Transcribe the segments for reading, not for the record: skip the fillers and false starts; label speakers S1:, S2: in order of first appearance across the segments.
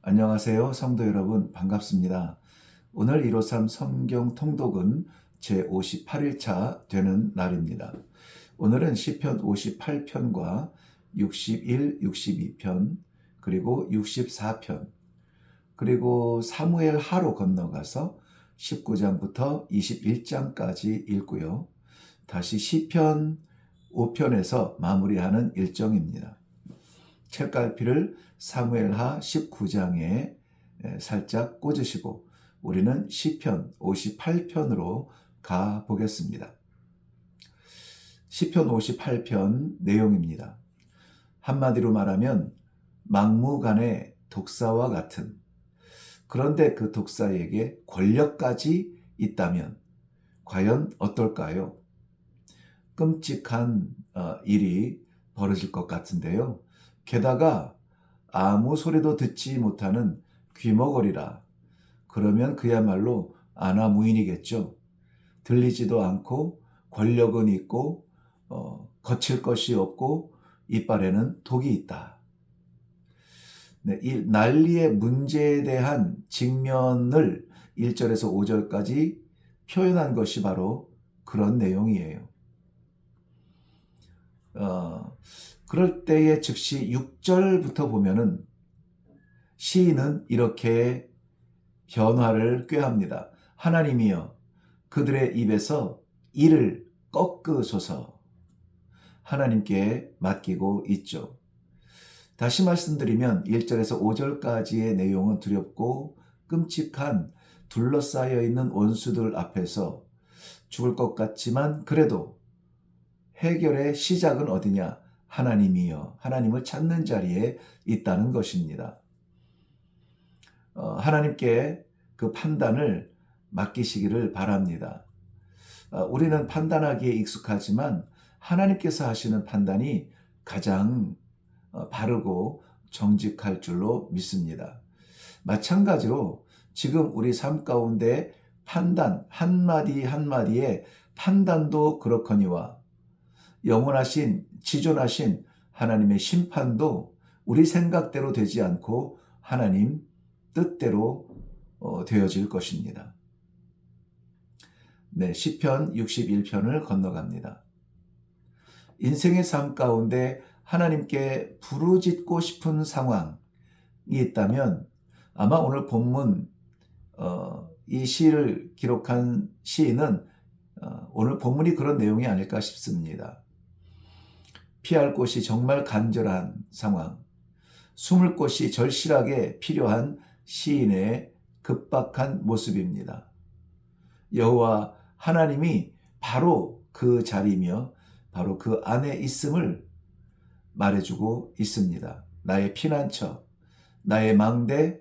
S1: 안녕하세요. 성도 여러분, 반갑습니다. 오늘 153 성경 통독은 제58일차 되는 날입니다. 오늘은 시편 58편과 61, 62편, 그리고 64편, 그리고 사무엘 하로 건너가서 19장부터 21장까지 읽고요. 다시 시편 5편에서 마무리하는 일정입니다. 책갈피를 사무엘하 19장에 살짝 꽂으시고 우리는 시편 58편으로 가 보겠습니다. 시편 58편 내용입니다. 한마디로 말하면 막무가내 독사와 같은, 그런데 그 독사에게 권력까지 있다면 과연 어떨까요? 끔찍한 일이 벌어질 것 같은데요. 게다가 아무 소리도 듣지 못하는 귀머거리라. 그러면 그야말로 아나무인이겠죠. 들리지도 않고 권력은 있고 거칠 것이 없고 이빨에는 독이 있다. 네, 이 난리의 문제에 대한 직면을 1절에서 5절까지 표현한 것이 바로 그런 내용이에요. 그럴 때에 즉시 6절부터 보면은 시인은 이렇게 변화를 꾀합니다. 하나님이여 그들의 입에서 이를 꺾으소서. 하나님께 맡기고 있죠. 다시 말씀드리면 1절에서 5절까지의 내용은 두렵고 끔찍한 둘러싸여 있는 원수들 앞에서 죽을 것 같지만 그래도 해결의 시작은 어디냐? 하나님이여, 하나님을 찾는 자리에 있다는 것입니다. 하나님께 그 판단을 맡기시기를 바랍니다. 우리는 판단하기에 익숙하지만 하나님께서 하시는 판단이 가장 바르고 정직할 줄로 믿습니다. 마찬가지로 지금 우리 삶 가운데 판단 한마디 한마디의 판단도 그렇거니와 영원하신 지존하신 하나님의 심판도 우리 생각대로 되지 않고 하나님 뜻대로 되어질 것입니다. 네, 시편 61편을 건너갑니다. 인생의 삶 가운데 하나님께 부르짖고 싶은 상황이 있다면 아마 오늘 본문 이 시를 기록한 시인은 오늘 본문이 그런 내용이 아닐까 싶습니다. 피할 곳이 정말 간절한 상황, 숨을 곳이 절실하게 필요한 시인의 급박한 모습입니다. 여호와 하나님이 바로 그 자리이며 바로 그 안에 있음을 말해주고 있습니다. 나의 피난처, 나의 망대,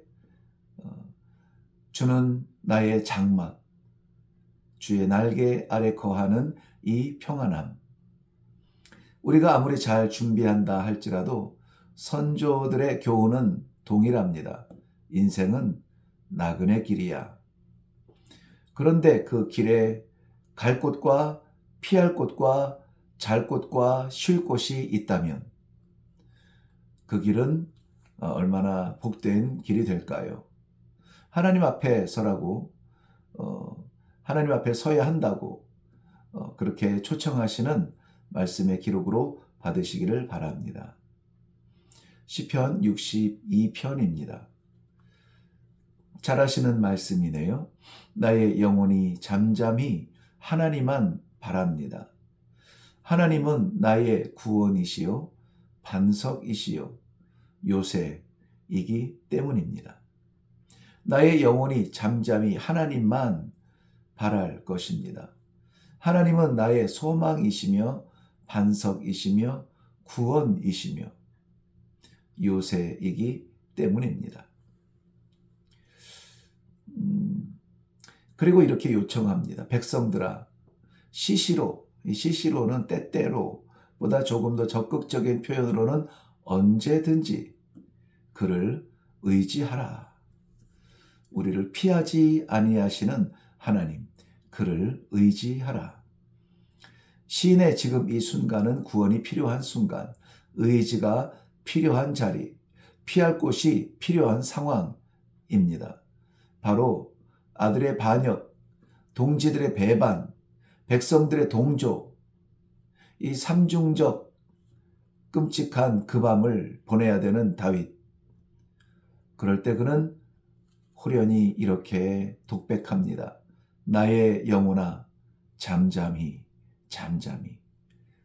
S1: 주는 나의 장막, 주의 날개 아래 거하는 이 평안함. 우리가 아무리 잘 준비한다 할지라도 선조들의 교훈은 동일합니다. 인생은 나그네 길이야. 그런데 그 길에 갈 곳과 피할 곳과 잘 곳과 쉴 곳이 있다면 그 길은 얼마나 복된 길이 될까요? 하나님 앞에 서라고, 하나님 앞에 서야 한다고 그렇게 초청하시는 말씀의 기록으로 받으시기를 바랍니다. 시편 62편입니다. 잘하시는 말씀이네요. 나의 영혼이 잠잠히 하나님만 바랍니다. 하나님은 나의 구원이시요 반석이시요 요새이기 때문입니다. 나의 영혼이 잠잠히 하나님만 바랄 것입니다. 하나님은 나의 소망이시며 반석이시며 구원이시며 요새이기 때문입니다. 그리고 이렇게 요청합니다. 백성들아, 시시로, 이 시시로는 때때로 보다 조금 더 적극적인 표현으로는 언제든지 그를 의지하라. 우리를 피하지 아니하시는 하나님, 그를 의지하라. 시인의 지금 이 순간은 구원이 필요한 순간, 의지가 필요한 자리, 피할 곳이 필요한 상황입니다. 바로 아들의 반역, 동지들의 배반, 백성들의 동조, 이 삼중적 끔찍한 그 밤을 보내야 되는 다윗. 그럴 때 그는 호련히 이렇게 독백합니다. 나의 영혼아 잠잠히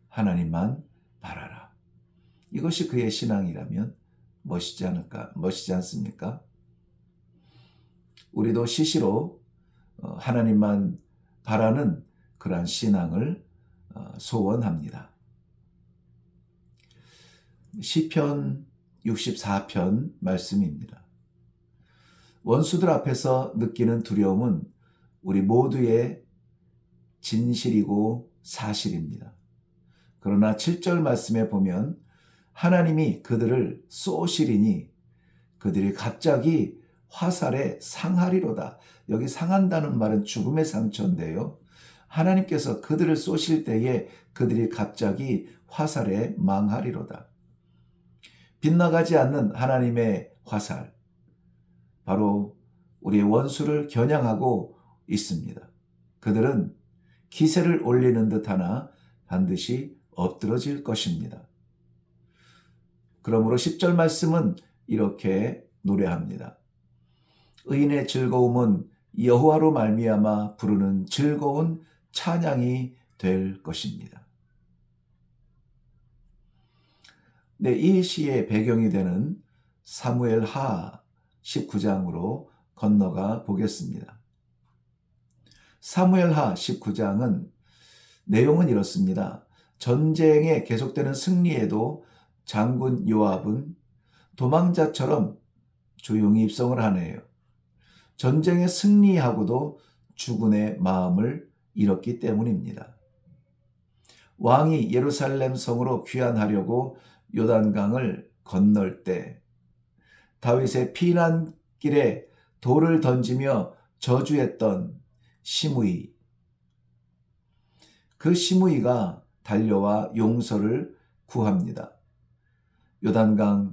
S1: 하나님만 바라라. 이것이 그의 신앙이라면 멋있지 않습니까? 우리도 시시로 하나님만 바라는 그러한 신앙을 소원합니다. 시편 64편 말씀입니다. 원수들 앞에서 느끼는 두려움은 우리 모두의 진실이고 사실입니다. 그러나 7절 말씀에 보면 하나님이 그들을 쏘시리니 그들이 갑자기 화살에 상하리로다. 여기 상한다는 말은 죽음의 상처인데요. 하나님께서 그들을 쏘실 때에 그들이 갑자기 화살에 망하리로다. 빗나가지 않는 하나님의 화살, 바로 우리의 원수를 겨냥하고 있습니다. 그들은 기세를 올리는 듯하나 반드시 엎드러질 것입니다. 그러므로 10절 말씀은 이렇게 노래합니다. 의인의 즐거움은 여호와로 말미암아 부르는 즐거운 찬양이 될 것입니다. 네, 이 시의 배경이 되는 사무엘하 19장으로 건너가 보겠습니다. 사무엘하 19장은 내용은 이렇습니다. 전쟁에 계속되는 승리에도 장군 요압은 도망자처럼 조용히 입성을 하네요. 전쟁에 승리하고도 주군의 마음을 잃었기 때문입니다. 왕이 예루살렘 성으로 귀환하려고 요단강을 건널 때 다윗의 피난길에 돌을 던지며 저주했던 시므이, 그 시므이가 달려와 용서를 구합니다. 요단강을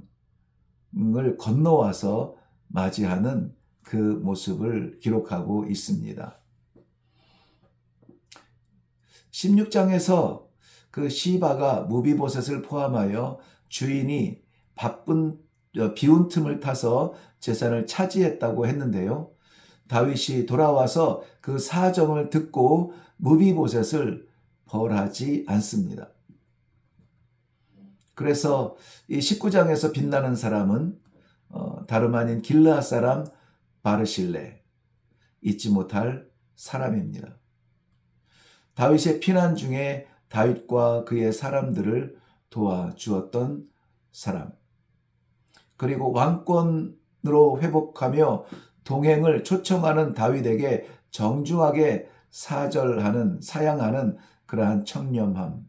S1: 건너와서 맞이하는 그 모습을 기록하고 있습니다. 16장에서 그 시바가 무비보셋을 포함하여 주인이 비운 틈을 타서 재산을 차지했다고 했는데요. 다윗이 돌아와서 그 사정을 듣고 무비보셋을 벌하지 않습니다. 그래서 이 19장에서 빛나는 사람은 다름 아닌 길르앗 사람 바르실레, 잊지 못할 사람입니다. 다윗의 피난 중에 다윗과 그의 사람들을 도와주었던 사람, 그리고 왕권으로 회복하며 동행을 초청하는 다윗에게 정중하게 사양하는 그러한 청렴함.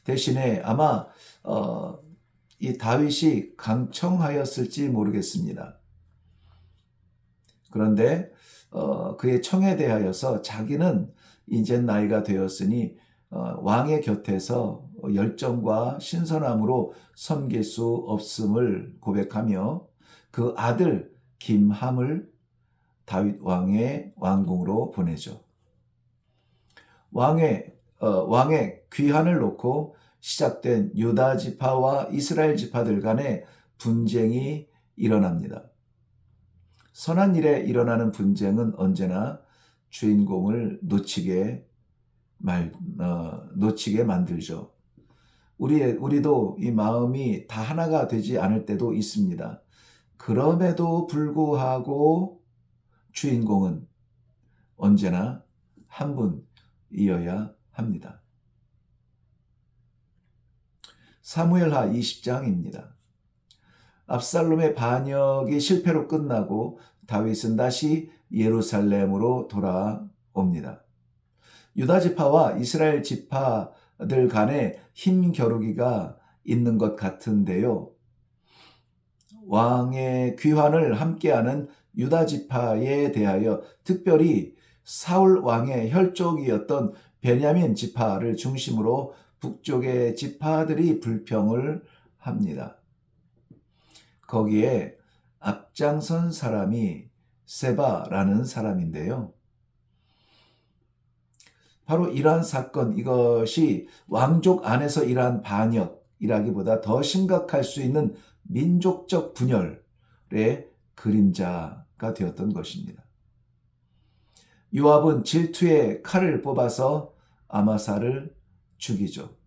S1: 대신에 아마 이 다윗이 강청하였을지 모르겠습니다. 그런데 그의 청에 대하여서 자기는 이제 나이가 되었으니 왕의 곁에서 열정과 신선함으로 섬길 수 없음을 고백하며 그 아들 김함을 다윗 왕의 왕궁으로 보내죠. 왕의 귀환을 놓고 시작된 유다 지파와 이스라엘 지파들 간의 분쟁이 일어납니다. 선한 일에 일어나는 분쟁은 언제나 주인공을 놓치게 만들죠. 우리도 이 마음이 다 하나가 되지 않을 때도 있습니다. 그럼에도 불구하고 주인공은 언제나 한 분이어야 합니다. 사무엘하 20장입니다. 압살롬의 반역이 실패로 끝나고 다윗은 다시 예루살렘으로 돌아옵니다. 유다 지파와 이스라엘 지파들 간에 힘겨루기가 있는 것 같은데요. 왕의 귀환을 함께하는 유다 지파에 대하여 특별히 사울 왕의 혈족이었던 베냐민 지파를 중심으로 북쪽의 지파들이 불평을 합니다. 거기에 앞장선 사람이 세바라는 사람인데요. 바로 이러한 사건, 이것이 왕족 안에서 이러한 반역이라기보다 더 심각할 수 있는 민족적 분열의 그림자가 되었던 것입니다. 요압은 질투의 칼을 뽑아서 아마사를 죽이죠.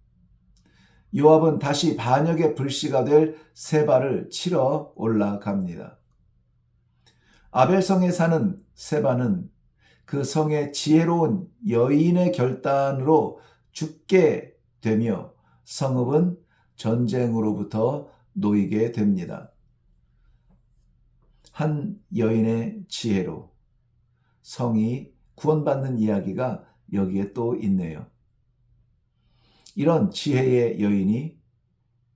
S1: 요압은 다시 반역의 불씨가 될 세바를 치러 올라갑니다. 아벨성에 사는 세바는 그 성의 지혜로운 여인의 결단으로 죽게 되며 성읍은 전쟁으로부터 놓이게 됩니다. 한 여인의 지혜로 성이 구원받는 이야기가 여기에 또 있네요. 이런 지혜의 여인이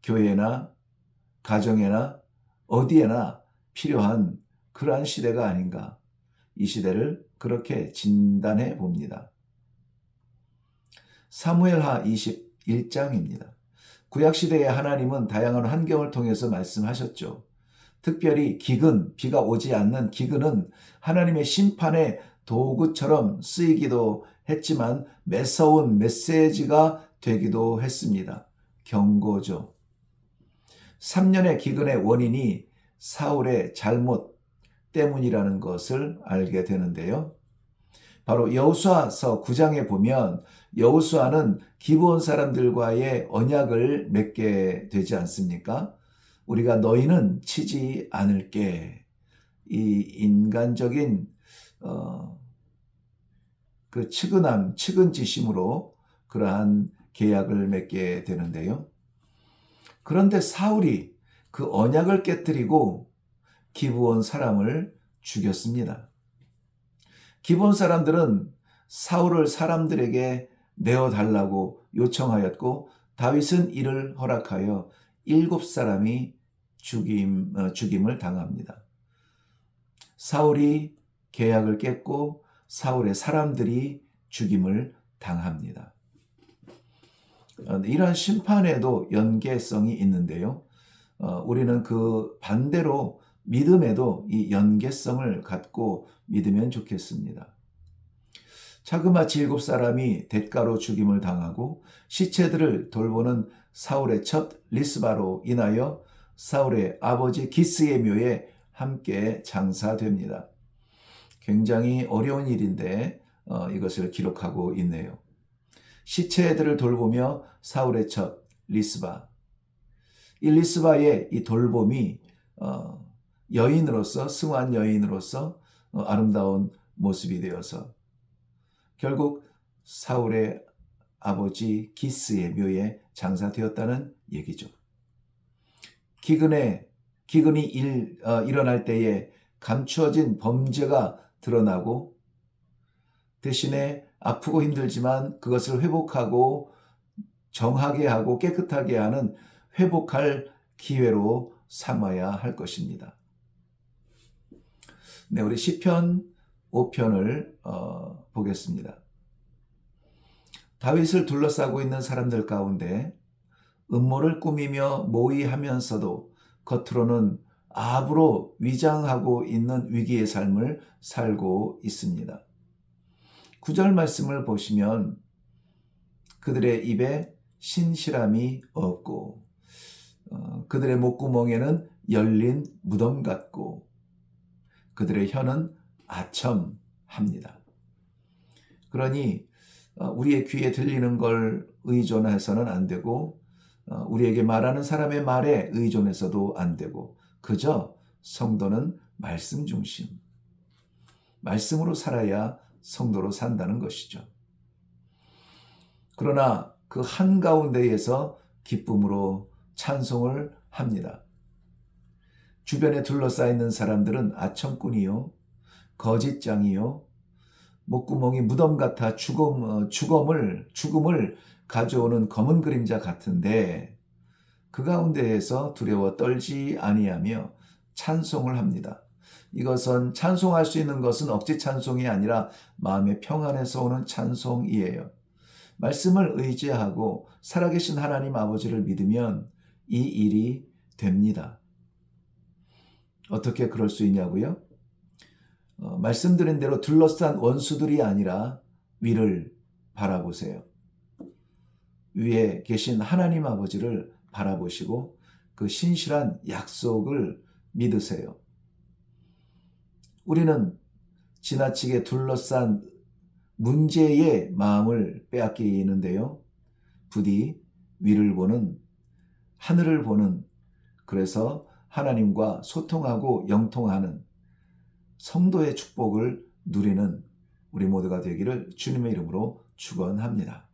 S1: 교회나 가정에나 어디에나 필요한 그러한 시대가 아닌가. 이 시대를 그렇게 진단해 봅니다. 사무엘하 21장입니다. 구약시대에 하나님은 다양한 환경을 통해서 말씀하셨죠. 특별히 기근, 비가 오지 않는 기근은 하나님의 심판의 도구처럼 쓰이기도 했지만 매서운 메시지가 되기도 했습니다. 경고죠. 3년의 기근의 원인이 사울의 잘못 때문이라는 것을 알게 되는데요. 바로 여호수아서 9장에 보면 여호수아는 기브온 사람들과의 언약을 맺게 되지 않습니까? 우리가 너희는 치지 않을게. 이 인간적인 그 측은지심으로 그러한 계약을 맺게 되는데요. 그런데 사울이 그 언약을 깨뜨리고 기브온 사람을 죽였습니다. 기브온 사람들은 사울을 사람들에게 내어달라고 요청하였고 다윗은 이를 허락하여 7사람이 죽임을 당합니다. 사울이 계약을 깼고 사울의 사람들이 죽임을 당합니다. 이러한 심판에도 연계성이 있는데요. 우리는 그 반대로 믿음에도 이 연계성을 갖고 믿으면 좋겠습니다. 자그마치 7사람이 대가로 죽임을 당하고 시체들을 돌보는 사울의 첫 리스바로 인하여 사울의 아버지 기스의 묘에 함께 장사됩니다. 굉장히 어려운 일인데 이것을 기록하고 있네요. 시체들을 돌보며 사울의 첫 리스바. 이 리스바의 이 돌봄이 여인으로서 승환 여인으로서 아름다운 모습이 되어서 결국 사울의 아버지 기스의 묘에 장사되었다는 얘기죠. 기근이 일어날 때에 감추어진 범죄가 드러나고 대신에 아프고 힘들지만 그것을 회복하고 정하게 하고 깨끗하게 하는 회복할 기회로 삼아야 할 것입니다. 네, 우리 시편 5편을 보겠습니다. 다윗을 둘러싸고 있는 사람들 가운데 음모를 꾸미며 모의하면서도 겉으로는 아부로 위장하고 있는 위기의 삶을 살고 있습니다. 9절 말씀을 보시면 그들의 입에 신실함이 없고 그들의 목구멍에는 열린 무덤 같고 그들의 혀는 아첨합니다. 그러니 우리의 귀에 들리는 걸 의존해서는 안 되고 우리에게 말하는 사람의 말에 의존해서도 안 되고 그저 성도는 말씀 중심. 말씀으로 살아야 성도로 산다는 것이죠. 그러나 그 한가운데에서 기쁨으로 찬송을 합니다. 주변에 둘러싸여 있는 사람들은 아첨꾼이요, 거짓장이요, 목구멍이 무덤 같아 죽음을 가져오는 검은 그림자 같은데 그 가운데에서 두려워 떨지 아니하며 찬송을 합니다. 이것은 찬송할 수 있는 것은 억지 찬송이 아니라 마음의 평안에서 오는 찬송이에요. 말씀을 의지하고 살아계신 하나님 아버지를 믿으면 이 일이 됩니다. 어떻게 그럴 수 있냐고요? 말씀드린 대로 둘러싼 원수들이 아니라 위를 바라보세요. 위에 계신 하나님 아버지를 바라보시고 그 신실한 약속을 믿으세요. 우리는 지나치게 둘러싼 문제의 마음을 빼앗기는데요. 부디 위를 보는, 하늘을 보는, 그래서 하나님과 소통하고 영통하는 성도의 축복을 누리는 우리 모두가 되기를 주님의 이름으로 축원합니다.